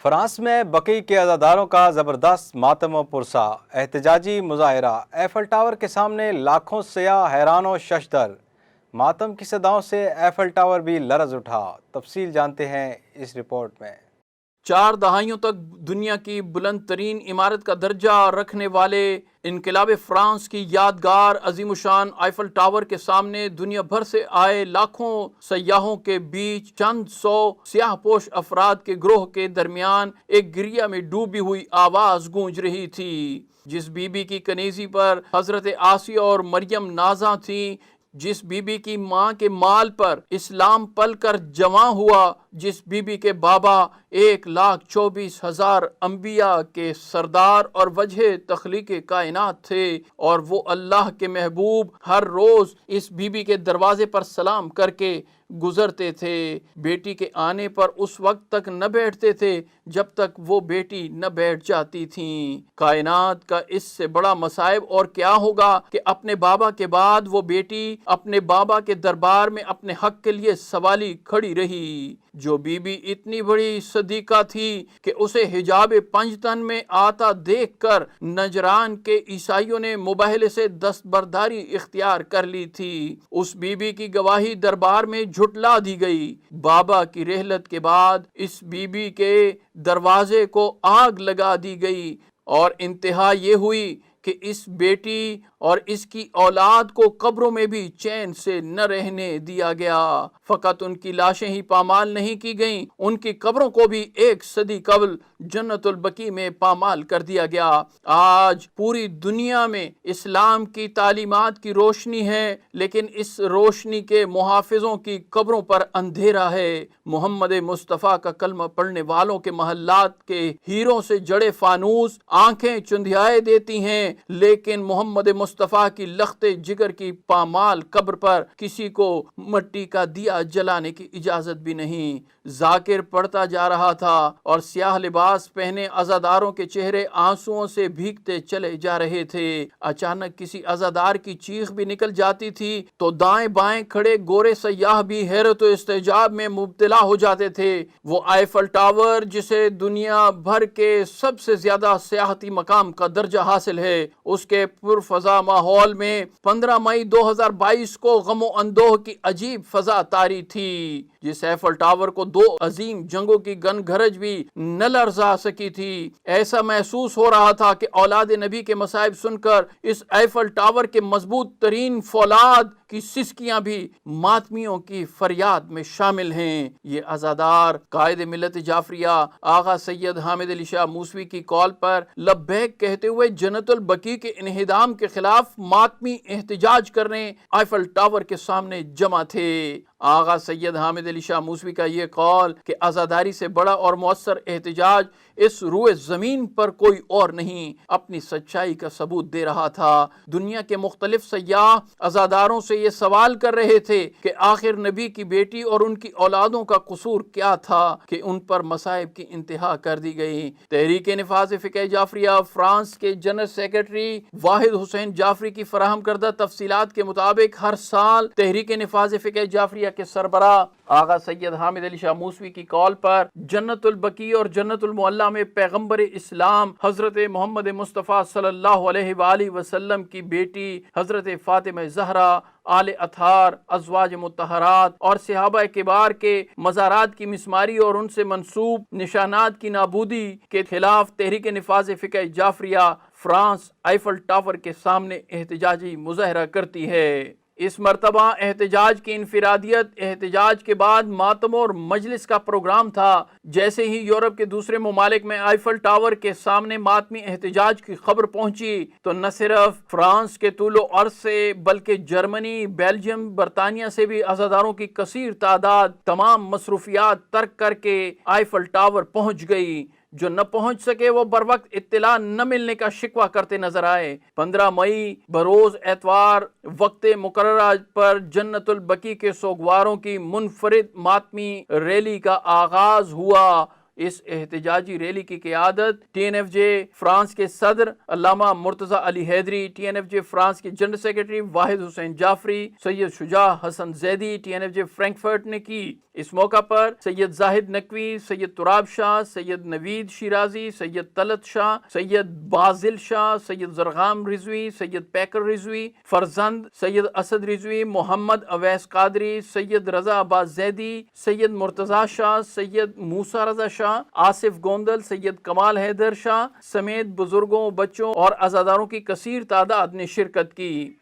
France میں بقی کے عزاداروں کا زبردست ماتم و پرسا، احتجاجی مظاہرہ، ایفل ٹاور کے سامنے لاکھوں سیاح حیران و ششدر۔ ماتم کی صداؤں سے ایفل ٹاور بھی لرز اٹھا۔ تفصیل جانتے ہیں اس رپورٹ میں۔ 4 دہائیوں تک دنیا کی بلند ترین عمارت کا درجہ رکھنے والے انقلاب فرانس کی یادگار عظیم الشان ایفل ٹاور کے سامنے دنیا بھر سے آئے لاکھوں سیاحوں کے بیچ چند سو سیاہ پوش افراد کے گروہ کے درمیان ایک گریہ میں ڈوبی ہوئی آواز گونج رہی تھی۔ جس بی بی کی کنیزی پر حضرت آسیہ اور مریم نازاں تھیں، جس بی بی کی ماں کے مال پر اسلام پل کر جمع ہوا، جس بی بی کے بابا 1,24,000 انبیاء کے سردار اور وجہ تخلیق کائنات تھے، اور وہ اللہ کے محبوب ہر روز اس بی بی کے دروازے پر سلام کر کے گزرتے تھے۔ بیٹی کے آنے پر اس وقت تک نہ بیٹھتے تھے جب تک وہ بیٹی نہ بیٹھ جاتی تھیں۔ کائنات کا اس سے بڑا مصائب اور کیا ہوگا کہ اپنے بابا کے بعد وہ بیٹی اپنے بابا کے دربار میں اپنے حق کے لیے سوالی کھڑی رہی۔ جو بی بی اتنی بڑی صدیقہ تھی کہ اسے حجاب پنجتن میں آتا دیکھ کر نجران کے عیسائیوں نے مباہلے سے دستبرداری اختیار کر لی تھی، اس بی بی کی گواہی دربار میں جھٹلا دی گئی۔ بابا کی رحلت کے بعد اس بی بی کے دروازے کو آگ لگا دی گئی، اور انتہا یہ ہوئی کہ اس بیٹی اور اس کی اولاد کو قبروں میں بھی چین سے نہ رہنے دیا گیا۔ فقط ان کی لاشیں ہی پامال نہیں کی گئیں، ان کی قبروں کو بھی 1 صدی قبل جنت البقیع میں پامال کر دیا گیا۔ آج پوری دنیا میں اسلام کی تعلیمات کی روشنی ہے، لیکن اس روشنی کے محافظوں کی قبروں پر اندھیرا ہے۔ محمد مصطفیٰ کا کلمہ پڑھنے والوں کے محلات کے ہیروں سے جڑے فانوس آنکھیں چندھیائے دیتی ہیں، لیکن محمد مصطفیٰ کی لخت جگر کی پامال قبر پر کسی کو مٹی کا دیا جلانے کی اجازت بھی نہیں۔ ذاکر پڑھتا جا رہا تھا، اور سیاہ لباس پہنے عزاداروں کے چہرے آنسوؤں سے بھیگتے چلے جا رہے تھے۔ اچانک کسی عزادار کی چیخ بھی نکل جاتی تھی تو دائیں بائیں کھڑے گورے سیاح بھی حیرت و استعجاب میں مبتلا ہو جاتے تھے۔ وہ ایفل ٹاور، جسے دنیا بھر کے سب سے زیادہ سیاحتی مقام کا درجہ حاصل ہے، اس کے پرفضا ماحول میں 15 مئی 2022 کو غم و اندوہ کی عجیب فضا طاری تھی۔ جس ایفل ٹاور کو 2 عظیم جنگوں کی گن گھرج بھی نہ لرزا سکی تھی، ایسا محسوس ہو رہا تھا کہ اولاد نبی کے مصائب سن کر اس ایفل ٹاور کے مضبوط ترین فولاد کی سسکیاں بھی ماتمیوں کی فریاد میں شامل ہیں۔ یہ عزادار قائد ملت جعفریہ آغا سید حامد علی شاہ موسوی کی کال پر لبیک کہتے ہوئے جنت البقیع کے انہدام کے خلاف ماتمی احتجاج کرنے ایفل ٹاور کے سامنے جمع تھے۔ آغا سید حامد علی شاہ موسوی کا یہ قول کہ عزاداری سے بڑا اور مؤثر احتجاج اس روئے زمین پر کوئی اور نہیں، اپنی سچائی کا ثبوت دے رہا تھا۔ دنیا کے مختلف سیاح عزاداروں سے یہ سوال کر رہے تھے کہ آخر نبی کی بیٹی اور ان کی اولادوں کا قصور کیا تھا کہ ان پر مصائب کی انتہا کر دی گئی۔ تحریک نفاذ فقہ جعفریہ فرانس کے جنرل سیکرٹری واحد حسین جعفری کی فراہم کردہ تفصیلات کے مطابق ہر سال تحریک نفاذ فقہ جعفریہ کے سربراہ آغا سید حامد علی شاہ موسوی کی کال پر جنت البقیع اور جنت المعلا میں پیغمبر اسلام حضرت محمد مصطفیٰ صلی اللہ علیہ وآلہ وسلم کی بیٹی حضرت فاطمہ زہرا، آل اطہار، ازواج مطہرات اور صحابہ کبار کے مزارات کی مسماری اور ان سے منسوب نشانات کی نابودی کے خلاف تحریک نفاذ فقہ جعفریہ فرانس ایفل ٹاور کے سامنے احتجاجی مظاہرہ کرتی ہے۔ اس مرتبہ احتجاج کی انفرادیت احتجاج کے بعد ماتم اور مجلس کا پروگرام تھا۔ جیسے ہی یورپ کے دوسرے ممالک میں ایفل ٹاور کے سامنے ماتمی احتجاج کی خبر پہنچی تو نہ صرف فرانس کے طول و عرض سے بلکہ جرمنی، بیلجیم، برطانیہ سے بھی عزاداروں کی کثیر تعداد تمام مصروفیات ترک کر کے ایفل ٹاور پہنچ گئی۔ جو نہ پہنچ سکے وہ بروقت اطلاع نہ ملنے کا شکوہ کرتے نظر آئے۔ 15 مئی بروز اتوار وقت مقررہ پر جنت البقیع کے سوگواروں کی منفرد ماتمی ریلی کا آغاز ہوا، اس احتجاجی ریلی کی قیادت ٹی این ایف جے فرانس کے صدر علامہ مرتضی علی حیدری، ٹی این ایف جے فرانس کے جنرل سیکرٹری واحد حسین جعفری، سید شجاع حسن زیدی، ٹی این ایف جے فرینکفرٹ نے کی۔ اس موقع پر سید زاہد نقوی، سید تراب شاہ، سید نوید شیرازی، سید طلعت شاہ، سید بازل شاہ، سید زرغام رضوی، سید پیکر رضوی فرزند، سید اسد رضوی، محمد اویس قادری، سید رضا عباس زیدی، سید مرتضی شاہ، سید موسیٰ رضا شاہ، آصف گوندل، سید کمال حیدر شاہ سمیت بزرگوں، بچوں اور عزاداروں کی کثیر تعداد نے شرکت کی۔